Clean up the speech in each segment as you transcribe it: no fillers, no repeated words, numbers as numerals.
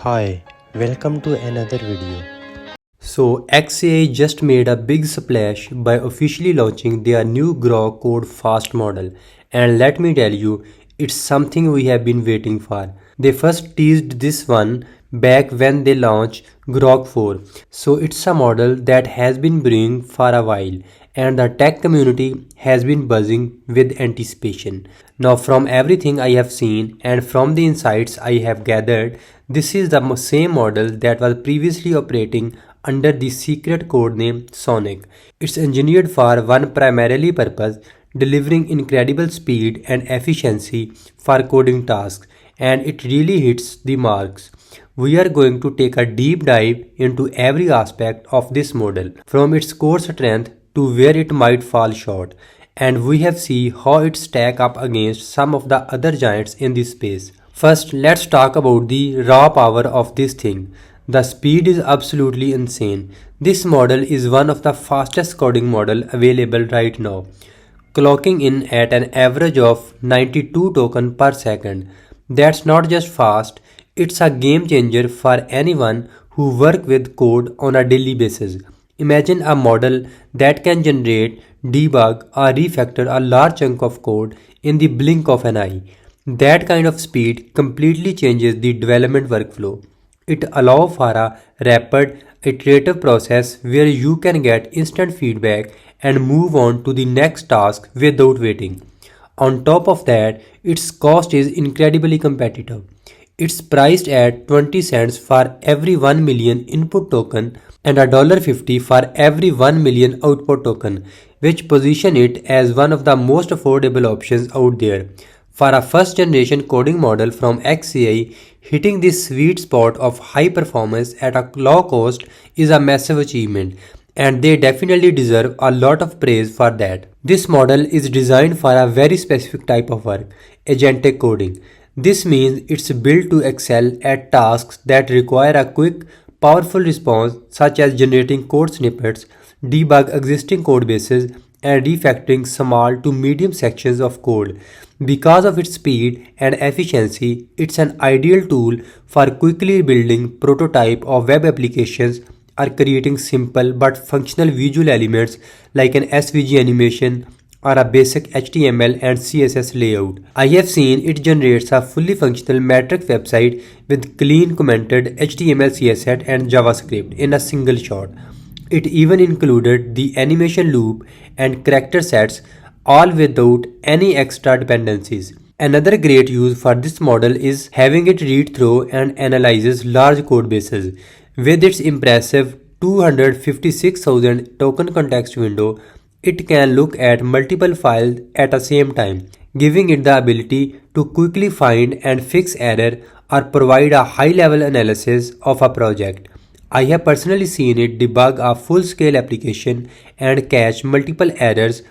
Hi, welcome to another video. So xAI just made a big splash by officially launching their new Grok Code Fast model, and let me tell you, it's something we have been waiting for. They first teased this one back when they launched Grok 4. So it's a model that has been brewing for a while, and the tech community has been buzzing with anticipation. Now, from everything I have seen and from the insights I have gathered, this is the same model that was previously operating under the secret codename Sonic. It's engineered for one primarily purpose, delivering incredible speed and efficiency for coding tasks, and it really hits the marks. We are going to take a deep dive into every aspect of this model, from its core strength to where it might fall short, and we have seen how it stack up against some of the other giants in this space. First, let's talk about the raw power of this thing. The speed is absolutely insane. This model is one of the fastest coding model available right now, clocking in at an average of 92 tokens per second. That's not just fast, it's a game changer for anyone who work with code on a daily basis. Imagine a model that can generate, debug, or refactor a large chunk of code in the blink of an eye. That kind of speed completely changes the development workflow. It allows for a rapid, iterative process where you can get instant feedback and move on to the next task without waiting. On top of that, its cost is incredibly competitive. It's priced at 20 cents for every 1 million input token and $1.50 for every 1 million output token, which position it as one of the most affordable options out there. For a first generation coding model from xAI, hitting this sweet spot of high performance at a low cost is a massive achievement, and they definitely deserve a lot of praise for that. This model is designed for a very specific type of work, agentic coding. This means it's built to excel at tasks that require a quick, powerful response such as generating code snippets, debug existing code bases, and refactoring small to medium sections of code. Because of its speed and efficiency, it's an ideal tool for quickly building prototype of web applications or creating simple but functional visual elements like an SVG animation or a basic HTML and CSS layout. I have seen it generates a fully functional metric website with clean commented HTML, CSS and JavaScript in a single shot. It even included the animation loop and character sets, all without any extra dependencies. Another great use for this model is having it read through and analyzes large code bases. With its impressive 256,000 token context window, it can look at multiple files at the same time, giving it the ability to quickly find and fix error or provide a high-level analysis of a project. I have personally seen it debug a full-scale application and catch multiple errors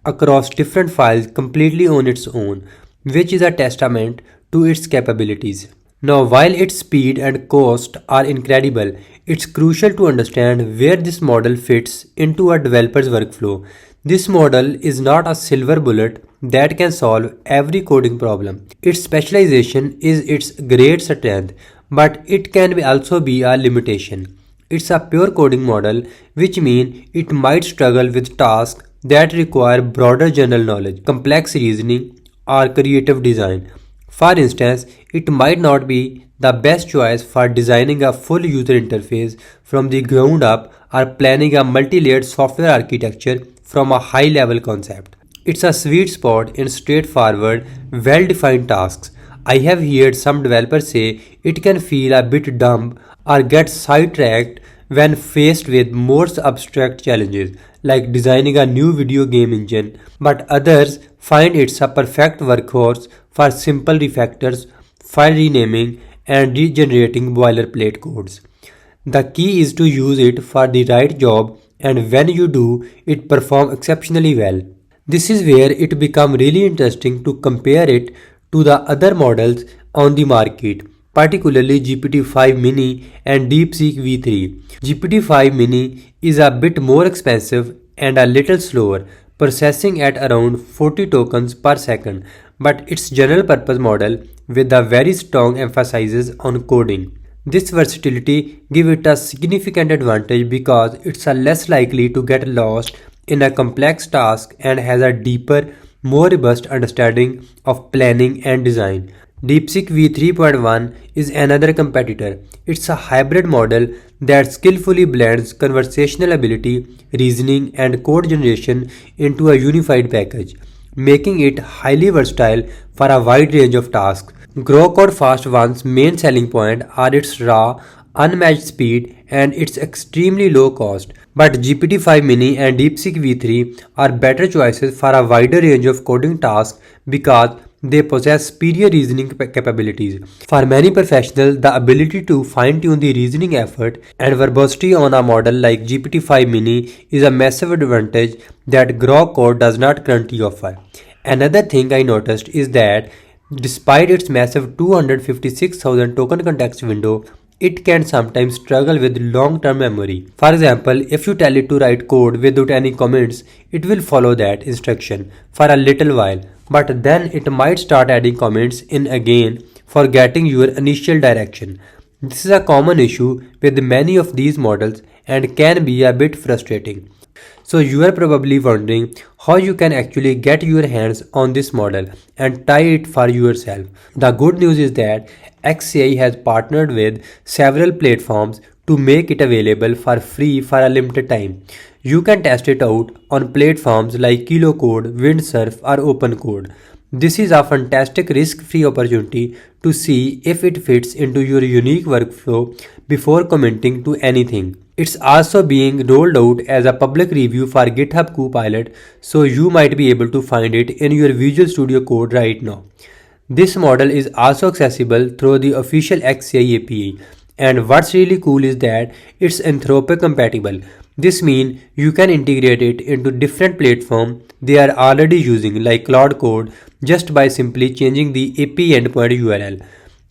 across different files completely on its own, which is a testament to its capabilities. Now, while its speed and cost are incredible, it's crucial to understand where this model fits into a developer's workflow. This model is not a silver bullet that can solve every coding problem. Its specialization is its great strength, but it can also be a limitation. It's a pure coding model, which means it might struggle with tasks that require broader general knowledge, complex reasoning, or creative design. For instance, it might not be the best choice for designing a full user interface from the ground up or planning a multi-layered software architecture from a high-level concept. It's a sweet spot in straightforward, well-defined tasks. I have heard some developers say it can feel a bit dumb or get sidetracked when faced with more abstract challenges like designing a new video game engine, but others find it's a perfect workhorse for simple refactors, file renaming, and regenerating boilerplate codes. The key is to use it for the right job, and when you do, it performs exceptionally well. This is where it becomes really interesting to compare it to the other models on the market, particularly GPT-5 Mini and DeepSeek V3. GPT-5 Mini is a bit more expensive and a little slower, processing at around 40 tokens per second, but its general purpose model with a very strong emphasis on coding. This versatility gives it a significant advantage because it's a less likely to get lost in a complex task and has a deeper, more robust understanding of planning and design. DeepSeek v3.1 is another competitor. It's a hybrid model that skillfully blends conversational ability, reasoning, and code generation into a unified package, making it highly versatile for a wide range of tasks. Grok Code Fast One's main selling point are its raw, unmatched speed and its extremely low cost. But GPT-5 Mini and DeepSeek v3 are better choices for a wider range of coding tasks because they possess superior reasoning capabilities. For many professionals, the ability to fine-tune the reasoning effort and verbosity on a model like GPT-5 Mini is a massive advantage that Grok Code does not currently offer. Another thing I noticed is that despite its massive 256,000 token context window, it can sometimes struggle with long-term memory. For example, if you tell it to write code without any comments, it will follow that instruction for a little while, but then it might start adding comments in again, forgetting your initial direction. This is a common issue with many of these models and can be a bit frustrating. So you are probably wondering how you can actually get your hands on this model and try it for yourself. The good news is that xAI has partnered with several platforms to make it available for free for a limited time. You can test it out on platforms like KiloCode, Windsurf or OpenCode. This is a fantastic risk-free opportunity to see if it fits into your unique workflow before committing to anything. It's also being rolled out as a public review for GitHub Copilot, so you might be able to find it in your Visual Studio Code right now. This model is also accessible through the official xAI API, and what's really cool is that it's Anthropic compatible. This means you can integrate it into different platforms they are already using like Cloud Code just by simply changing the API endpoint URL.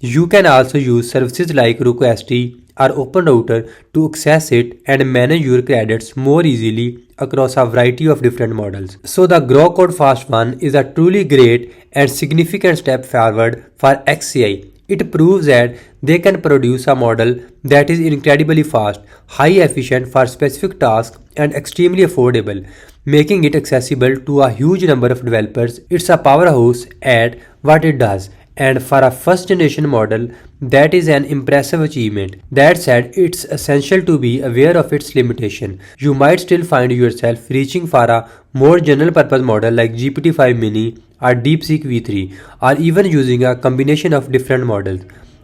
You can also use services like Requesty or OpenRouter to access it and manage your credits more easily across a variety of different models. So the Grok Code Fast one is a truly great and significant step forward for xAI. It proves that they can produce a model that is incredibly fast, high efficient for specific tasks and extremely affordable, making it accessible to a huge number of developers. It's a powerhouse at what it does, and for a first generation model, that is an impressive achievement. That said, it's essential to be aware of its limitation. You might still find yourself reaching for a more general purpose model like GPT-5 Mini or DeepSeek v3, or even using a combination of different models.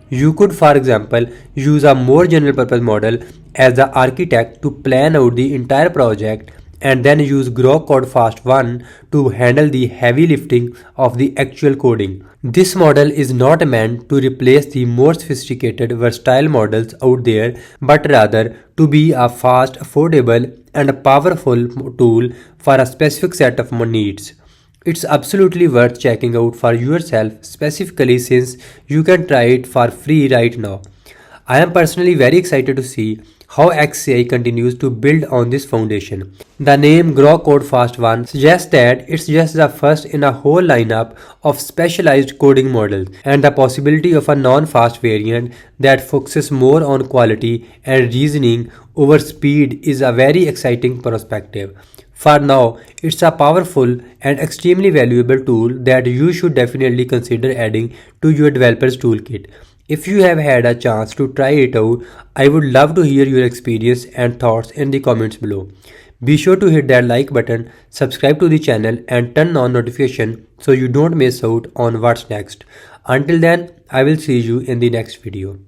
You could, for example, use a more general purpose model as the architect to plan out the entire project and then use Grok Code Fast 1 to handle the heavy lifting of the actual coding. This model is not meant to replace the more sophisticated, versatile models out there, but rather to be a fast, affordable, and a powerful tool for a specific set of needs. It's absolutely worth checking out for yourself, specifically since you can try it for free right now. I am personally very excited to see how xAI continues to build on this foundation. The name Grok Code Fast 1 suggests that it's just the first in a whole lineup of specialized coding models, and the possibility of a non-fast variant that focuses more on quality and reasoning over speed is a very exciting perspective. For now, it's a powerful and extremely valuable tool that you should definitely consider adding to your developer's toolkit. If you have had a chance to try it out, I would love to hear your experience and thoughts in the comments below. Be sure to hit that like button, subscribe to the channel and turn on notification so you don't miss out on what's next. Until then, I will see you in the next video.